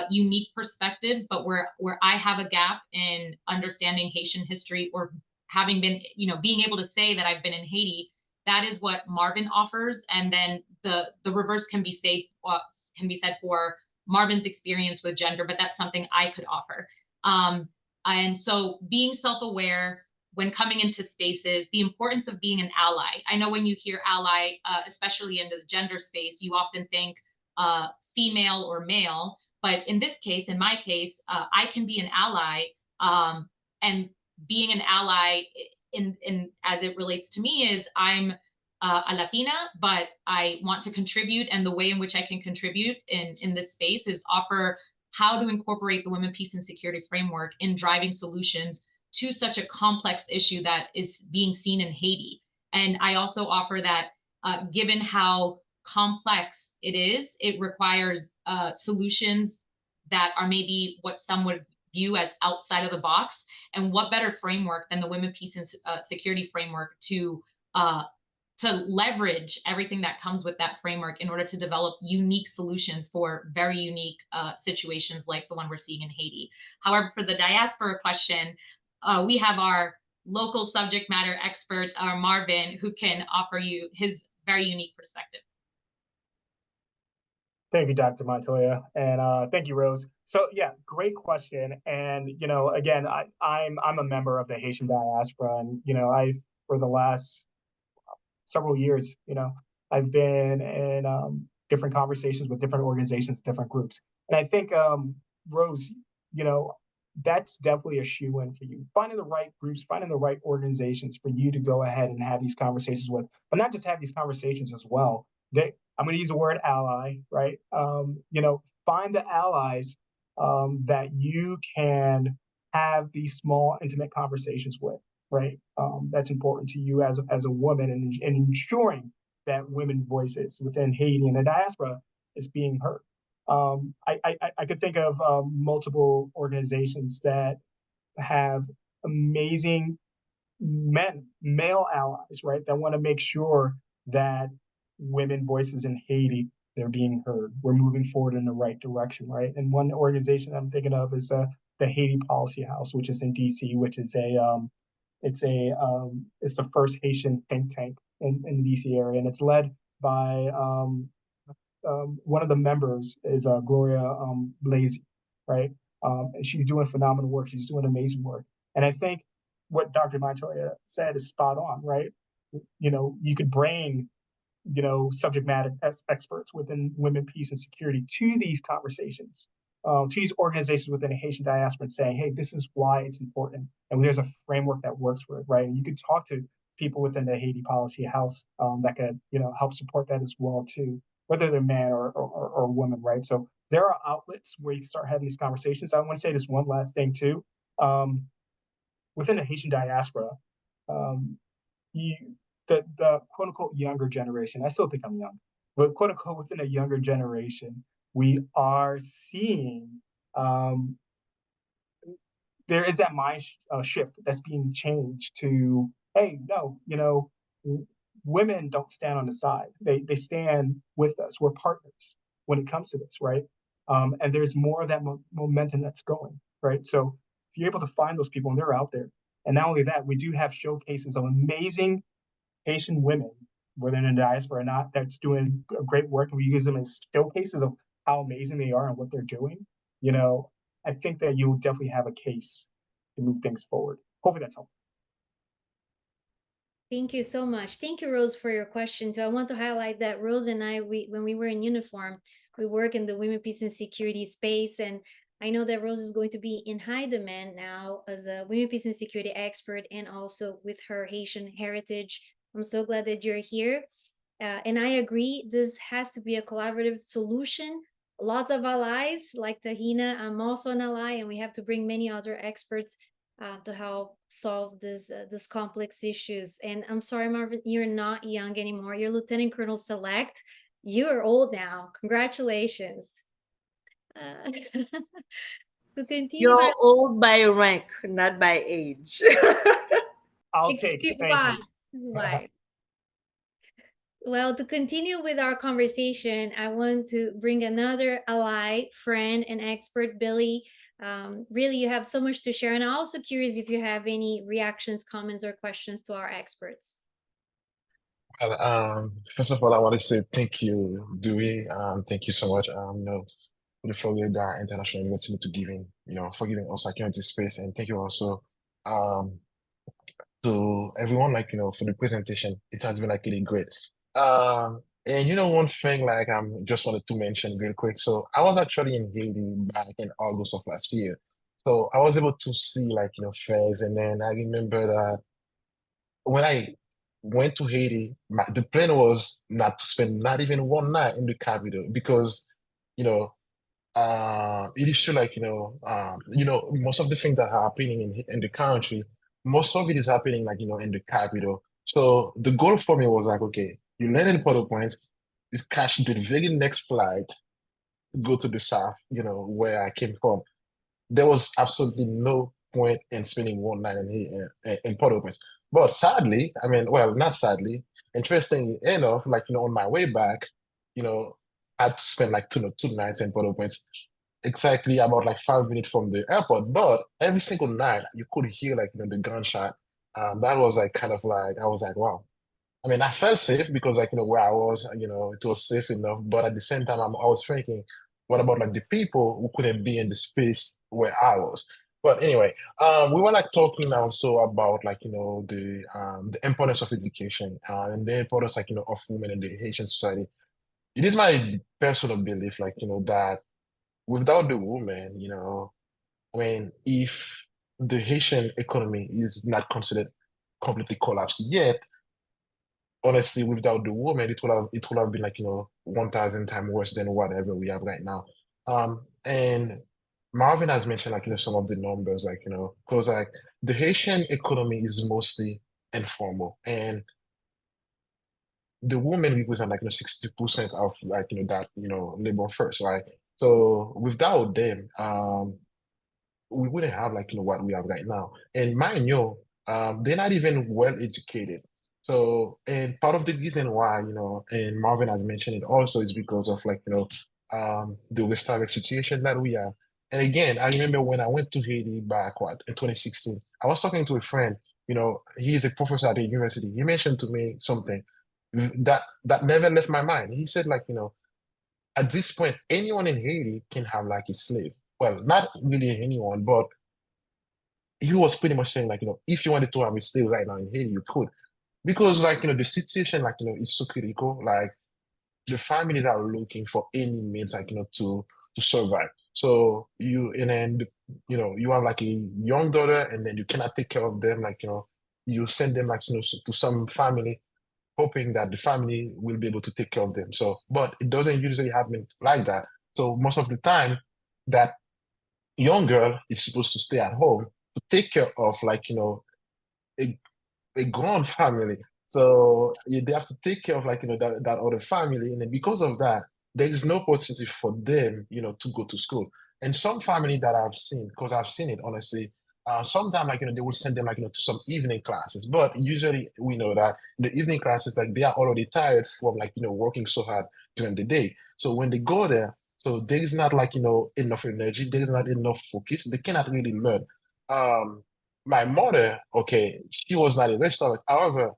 unique perspectives, but where I have a gap in understanding Haitian history, or having been, being able to say that I've been in Haiti, that is what Marvin offers. And then the reverse can be said for Marvin's experience with gender, but that's something I could offer. And so being self-aware when coming into spaces, the importance of being an ally. I know when you hear ally, especially in the gender space, you often think female or male, but in this case, in my case, I can be an ally, and being an ally in as it relates to me is I'm a Latina, but I want to contribute, and the way in which I can contribute in this space is offer how to incorporate the Women, Peace, and Security framework in driving solutions to such a complex issue that is being seen in Haiti. And I also offer that given how complex it is, it requires solutions that are maybe what some would view as outside of the box. And what better framework than the Women, Peace, and Security framework to leverage everything that comes with that framework in order to develop unique solutions for very unique situations like the one we're seeing in Haiti. However, for the diaspora question, we have our local subject matter expert, Marvin, who can offer you his very unique perspective. Thank you, Dr. Montoya, and thank you, Rose. So yeah, great question. And again, I'm a member of the Haitian diaspora, and for the last several years, I've been in different conversations with different organizations, different groups, and I think Rose, that's definitely a shoe-in for you. Finding the right groups, finding the right organizations for you to go ahead and have these conversations with, but not just have these conversations as well. I'm going to use the word ally, right? Find the allies that you can have these small, intimate conversations with, right? That's important to you as a woman, and ensuring that women's voices within Haiti and the diaspora is being heard. I could think of multiple organizations that have amazing male allies, right? That want to make sure that women voices in Haiti, they're being heard. We're moving forward in the right direction, right? And one organization I'm thinking of is the Haiti Policy House, which is in DC, which is it's the first Haitian think tank in the DC area, and it's led by one of the members is Gloria Blasey, right? And she's doing phenomenal work. She's doing amazing work. And I think what Dr. Montoya said is spot on, right? You could bring, subject matter experts within women, peace, and security to these conversations, to these organizations within the Haitian diaspora, and saying, hey, this is why it's important. And there's a framework that works for it, right? And you could talk to people within the Haiti Policy House that could, help support that as well, too, whether they're man or woman, right? So there are outlets where you can start having these conversations. I want to say this one last thing, too. Within the Haitian diaspora, the quote unquote younger generation, I still think I'm young, but quote unquote within a younger generation, we are seeing there is that mind shift that's being changed to, hey, no, women don't stand on the side. They stand with us. We're partners when it comes to this, right? And there's more of that momentum that's going, right? So if you're able to find those people, and they're out there, and not only that, we do have showcases of amazing Haitian women, whether in the diaspora or not, that's doing great work, and we use them as showcases of how amazing they are and what they're doing. I think that you'll definitely have a case to move things forward. Hopefully that's helpful. Thank you so much. Thank you, Rose, for your question too. I want to highlight that Rose and I, when we were in uniform, we work in the Women, Peace, and Security space, and I know that Rose is going to be in high demand now as a Women, Peace, and Security expert, and also with her Haitian heritage. I'm so glad that you're here. And I agree, this has to be a collaborative solution. Lots of allies like Tahina. I'm also an ally, and we have to bring many other experts to help solve this complex issues. And I'm sorry, Marvin, you're not young anymore. You're Lieutenant Colonel Select. You are old now. Congratulations. To continue, You're old by rank, not by age. I'll take it. Thank you. Why? Well, to continue with our conversation, I want to bring another ally, friend, and expert, Billy. Really, you have so much to share, and I'm also curious if you have any reactions, comments, or questions to our experts. First of all, I want to say thank you, Dewey. Thank you so much. the Florida International University for giving us security space. And thank you also to everyone, for the presentation. It has been really great. And one thing just wanted to mention real quick. So I was actually in Haiti back in August of last year. So I was able to see fairs, and then I remember that when I went to Haiti, the plan was not to spend not even one night in the capital because, it is true, most of the things that are happening in the country, most of it is happening in the capital. So the goal for me was okay, you land in Port-au-Prince, you catch the very next flight, go to the south, where I came from. There was absolutely no point in spending one night in Port-au-Prince. But sadly, well, not sadly, interestingly enough, on my way back, I had to spend two nights in Port-au-Prince, exactly about 5 minutes from the airport. But every single night, you could hear the gunshot. That was I was wow. I felt safe because where I was, it was safe enough. But at the same time, I was thinking, what about the people who couldn't be in the space where I was? But anyway, we were talking also about the importance of education and the importance of women in the Haitian society. It is my personal belief that without the woman, if the Haitian economy is not considered completely collapsed yet, honestly, without the woman, it would have been 1,000 times worse than whatever we have right now. And Marvin has mentioned some of the numbers, because the Haitian economy is mostly informal, and the women represent 60% of that labor force, right? So without them, we wouldn't have what we have right now. And mind you, they're not even well educated. So, and part of the reason why, and Marvin has mentioned it also, is because of the West African situation that we have. And again, I remember when I went to Haiti back in 2016, I was talking to a friend, he is a professor at the university. He mentioned to me something that never left my mind. He said at this point, anyone in Haiti can have a slave. Well, not really anyone, but he was pretty much saying if you wanted to have a slave right now in Haiti, you could. Because the situation is so critical. The families are looking for any means to survive. So you have a young daughter, and then you cannot take care of them. You send them to some family, hoping that the family will be able to take care of them. So, but it doesn't usually happen like that. So most of the time, that young girl is supposed to stay at home to take care of a grown family. So they have to take care of that other family, and then because of that, there is no opportunity for them to go to school. And some family that I've seen, because I've seen it honestly, sometimes they will send them to some evening classes. But usually we know that the evening classes they are already tired from working so hard during the day. So when they go there, so there is not enough energy, there is not enough focus. They cannot really learn. My mother, okay, she was not a restaurant. However,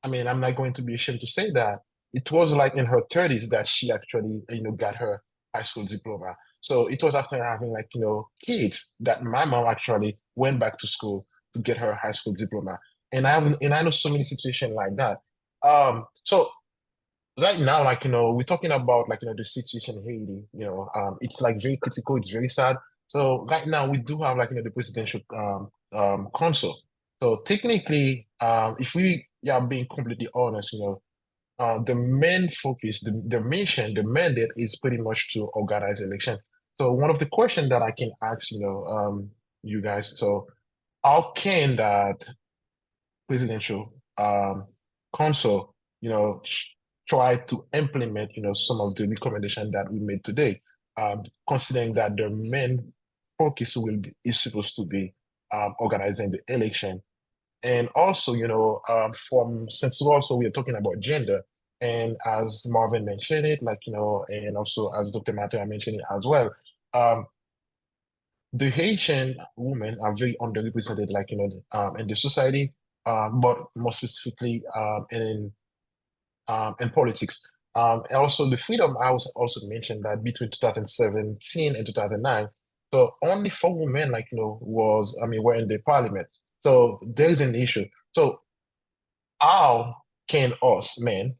I'm not going to be ashamed to say that it was in her 30s that she actually, got her high school diploma. So it was after having kids that my mom actually went back to school to get her high school diploma. And I know so many situations like that. So right now, we're talking about the situation in Haiti. It's very critical. It's very sad. So right now we do have the presidential council. So technically, if we are being completely honest, the main focus, the mission, the mandate is pretty much to organize election. So one of the questions that I can ask, you guys, so how can that presidential council, try to implement, some of the recommendations that we made today, considering that the main focus is supposed to be organizing the election. And also, since we are talking about gender, and as Marvin mentioned it, and also as Dr. Mathelier mentioned it as well, the Haitian women are very underrepresented, in the society, but more specifically in politics. Also, the freedom house also mentioned that between 2017 and 2009, so only 4 women, were in the parliament. So there's an issue. So how can us men,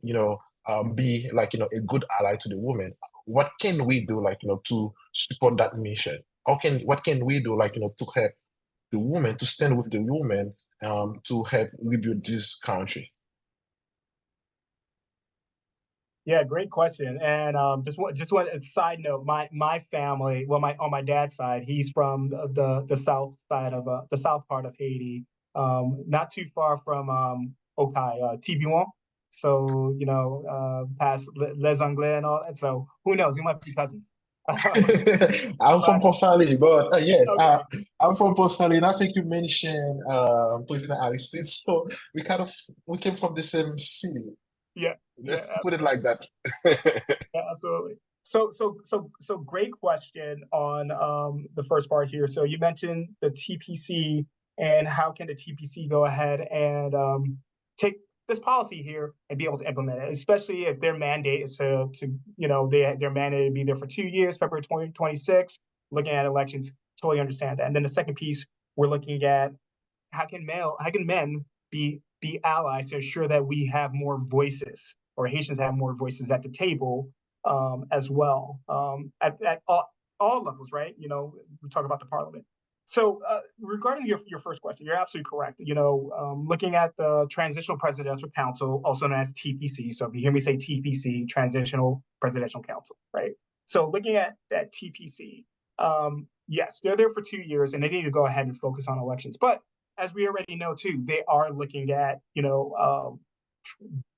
be a good ally to the women? What can we do, to support that mission? What can we do, to help the women, to stand with the women, to help rebuild this country? Yeah, great question. And just one side note, my family, well, on my dad's side, he's from the south side of the south part of Haiti, not too far from Okai, Tiburon. So past Les Anglais and all that. So who knows? We might be cousins. I'm from But Port Salut, but yes, okay, I'm from Port Salut, and I think you mentioned President Aristide, so we came from the same city. yeah, yeah, Let's put it like that. yeah, absolutely. So great question on the first part here. So you mentioned the TPC and how can the TPC go ahead and take this policy here and be able to implement it, especially if their mandate is to their mandate to be there for 2 years, February 2026, looking at elections, totally understand that. And then the second piece, we're looking at how can men be allies to ensure that we have more voices, or Haitians have more voices at the table as well, at all levels, right? We talk about the parliament. So regarding your first question, you're absolutely correct. Looking at the Transitional Presidential Council, also known as TPC. So if you hear me say TPC, Transitional Presidential Council, right? So looking at that TPC, yes, they're there for 2 years and they need to go ahead and focus on elections. But as we already know too, they are looking at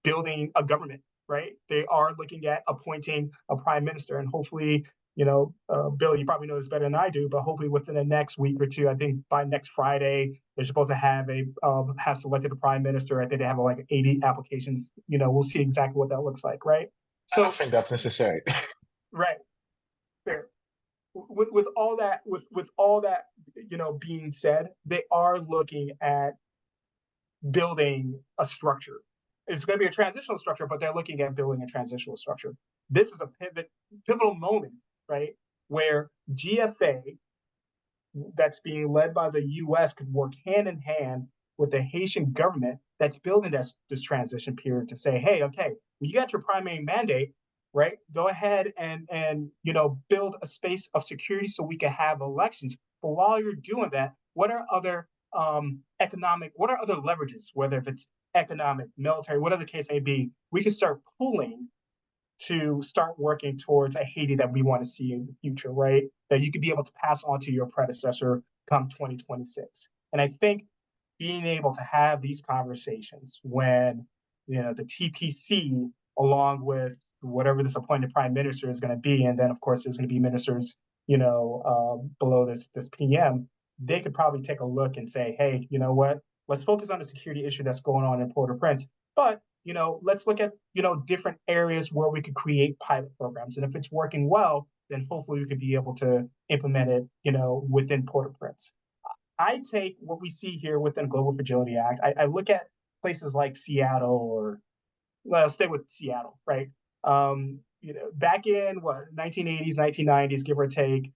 building a government, right? They are looking at appointing a prime minister, and hopefully, Bill, you probably know this better than I do, but hopefully within the next week or two, I think by next Friday, they're supposed to have selected a prime minister. I think they have like 80 applications. We'll see exactly what that looks like, right? I don't think that's necessary. Right. Fair. With all that being said, they are looking at building a structure. It's going to be a transitional structure, but they're looking at building a transitional structure. This is a pivotal moment, right, where GFA, that's being led by the U.S., could work hand in hand with the Haitian government that's building this transition period to say, hey, okay, well, you got your primary mandate, right? Go ahead and build a space of security so we can have elections. But while you're doing that, what are other leverages, whether if it's economic, military, whatever the case may be, we can start pooling to start working towards a Haiti that we want to see in the future, right? That you could be able to pass on to your predecessor come 2026. And I think being able to have these conversations when, the TPC, along with whatever this appointed prime minister is going to be, and then of course there's going to be ministers, below this PM, they could probably take a look and say, hey, you know what? Let's focus on the security issue that's going on in Port-au-Prince. But let's look at different areas where we could create pilot programs, and if it's working well, then hopefully we could be able to implement it, within Port-au-Prince. I take what we see here within Global Fragility Act. I look at places like Seattle, or well, stay with Seattle, right? Back in 1980s, 1990s, give or take,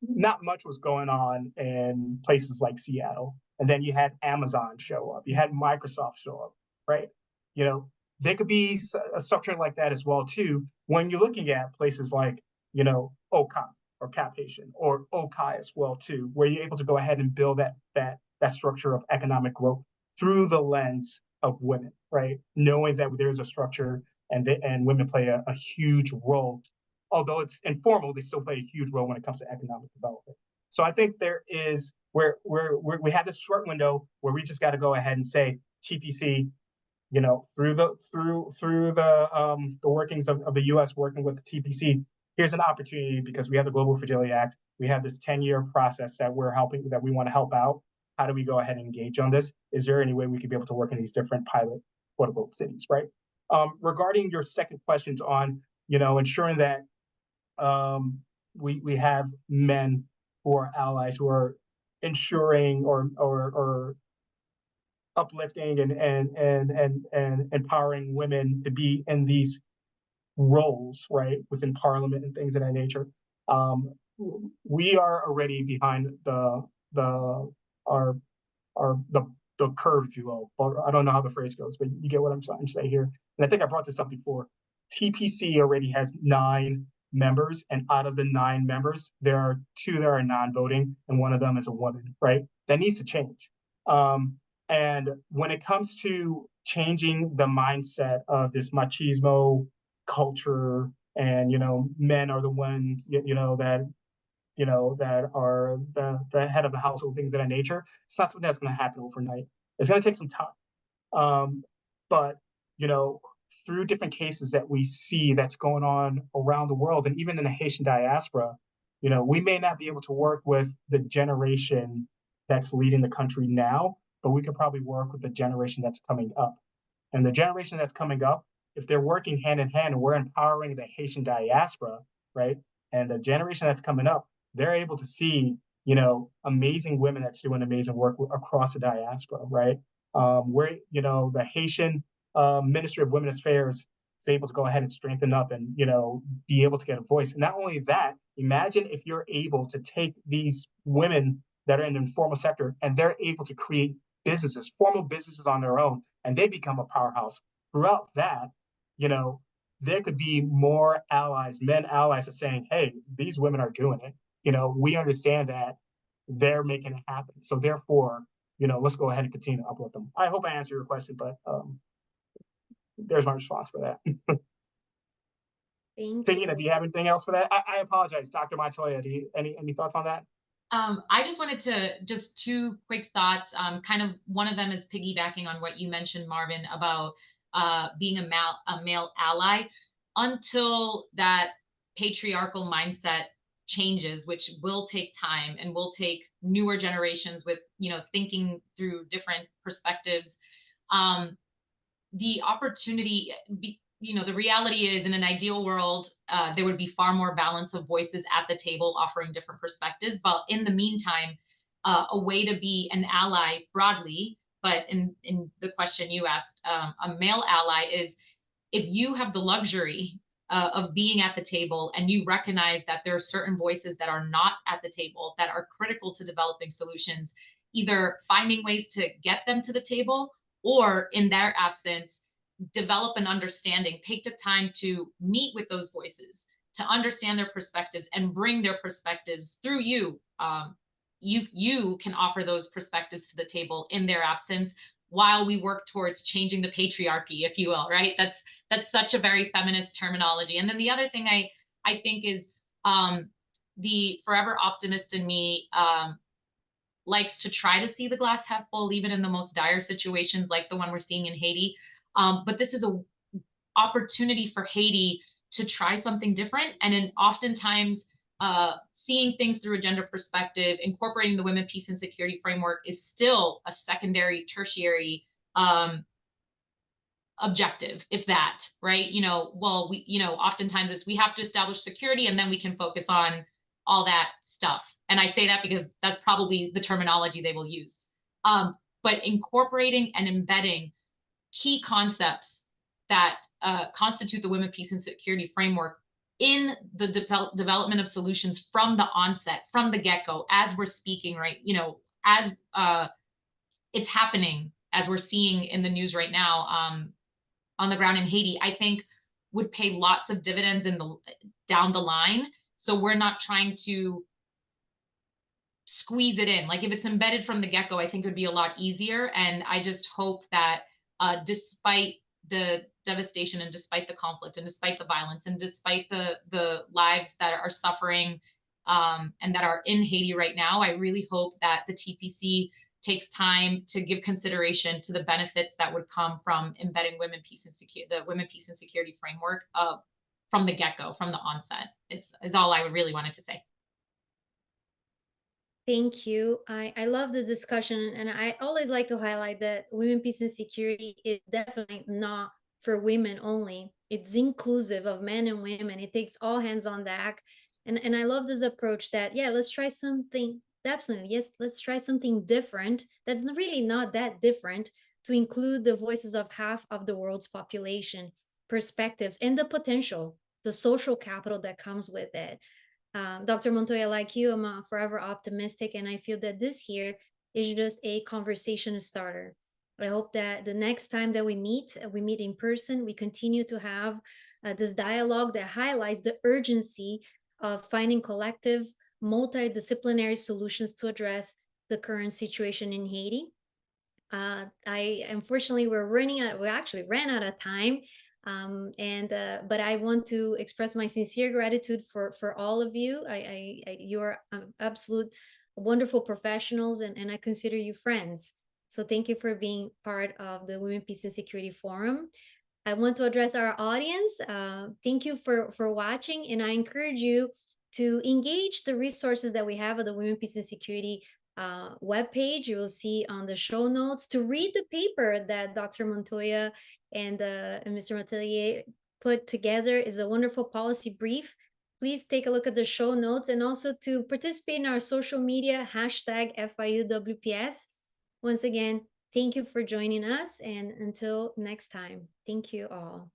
not much was going on in places like Seattle. And then you had Amazon show up, you had Microsoft show up, right? There could be a structure like that as well too when you're looking at places like OCOM or Cap Haitian or OCI as well too, where you're able to go ahead and build that structure of economic growth through the lens of women, right? Knowing that there's a structure and women play a huge role. Although it's informal, they still play a huge role when it comes to economic development. So I think there is we have this short window where we just got to go ahead and say TPC, through the workings of the U.S. working with the TPC, here's an opportunity because we have the Global Fragility Act. We have this 10-year process that we want to help out. How do we go ahead and engage on this? Is there any way we could be able to work in these different pilot quote-unquote cities, right? Regarding your second questions on, ensuring that we have men who are allies, who are ensuring or uplifting and empowering women to be in these roles, right, within Parliament and things of that nature. We are already behind the curve, if you will. Or I don't know how the phrase goes, but you get what I'm trying to say here. And I think I brought this up before. TPC already has 9 members, and out of the 9 members, there are 2 that are non-voting, and one of them is a woman, right? That needs to change. And when it comes to changing the mindset of this machismo culture, and men are the ones that are the head of the household, things of that nature, it's not something that's going to happen overnight. It's going to take some time. But through different cases that we see that's going on around the world, and even in the Haitian diaspora, we may not be able to work with the generation that's leading the country now, but we could probably work with the generation that's coming up. And the generation that's coming up, if they're working hand in hand and we're empowering the Haitian diaspora, right? And the generation that's coming up, they're able to see, amazing women that's doing amazing work across the diaspora, right? Where, the Haitian Ministry of Women's Affairs is able to go ahead and strengthen up and, be able to get a voice. And not only that, imagine if you're able to take these women that are in the informal sector and they're able to create businesses, formal businesses on their own, and they become a powerhouse. Throughout that, there could be more allies, men allies, are saying, hey, these women are doing it. We understand that they're making it happen. So therefore, let's go ahead and continue to uplift them. I hope I answered your question, but there's my response for that. Thank Tahina, you. do you have anything else for that? I apologize, Dr. Montoya. Any thoughts on that? I just wanted to just 2 quick thoughts. Kind of one of them is piggybacking on what you mentioned, Marvin, about being a male ally. Until that patriarchal mindset changes, which will take time and will take newer generations with thinking through different perspectives. The opportunity, the reality is, in an ideal world, there would be far more balance of voices at the table offering different perspectives. But in the meantime, a way to be an ally broadly, but in the question you asked, a male ally is if you have the luxury of being at the table and you recognize that there are certain voices that are not at the table that are critical to developing solutions, either finding ways to get them to the table, or in their absence, develop an understanding, take the time to meet with those voices, to understand their perspectives and bring their perspectives through you. You can offer those perspectives to the table in their absence while we work towards changing the patriarchy, if you will, right? That's such a very feminist terminology. And then the other thing I think is the forever optimist in me likes to try to see the glass half full, even in the most dire situations like the one we're seeing in Haiti. But this is an opportunity for Haiti to try something different. And then oftentimes seeing things through a gender perspective, incorporating the women, peace, and security framework is still a secondary, tertiary objective, if that, right? Oftentimes we have to establish security and then we can focus on all that stuff. And I say that because that's probably the terminology they will use. But incorporating and embedding key concepts that constitute the women, peace, and security framework in the development of solutions from the onset, from the get-go, as we're speaking, right? As it's happening, as we're seeing in the news right now on the ground in Haiti, I think would pay lots of dividends down the line. So we're not trying to squeeze it in. Like if it's embedded from the get-go, I think it would be a lot easier. And I just hope that despite the devastation and despite the conflict and despite the violence and despite the lives that are suffering and that are in Haiti right now, I really hope that the TPC takes time to give consideration to the benefits that would come from embedding the women, peace, and security framework from the get-go, from the onset, is all I really wanted to say. Thank you. I love the discussion, and I always like to highlight that women, peace, and security is definitely not for women only. It's inclusive of men and women. It takes all hands on deck. And I love this approach that, yeah, let's try something. Absolutely. Yes, let's try something different. That's really not that different, to include the voices of half of the world's population, perspectives, and the potential, the social capital that comes with it. Dr. Montoya, like you, I'm forever optimistic, and I feel that this here is just a conversation starter. I hope that the next time that we meet in person, we continue to have this dialogue that highlights the urgency of finding collective, multidisciplinary solutions to address the current situation in Haiti. I unfortunately we actually ran out of time. But I want to express my sincere gratitude for all of you. You're absolute wonderful professionals, and I consider you friends. So thank you for being part of the Women, Peace, and Security Forum. I want to address our audience. Thank you for watching, and I encourage you to engage the resources that we have at the Women, Peace, and Security webpage. You will see on the show notes, to read the paper that Dr. Montoya and Mr. Mathelier put together. Is a wonderful policy brief. Please take a look at the show notes, and also to participate in our social media, #FIUWPS. Once again, thank you for joining us, and until next time, thank you all.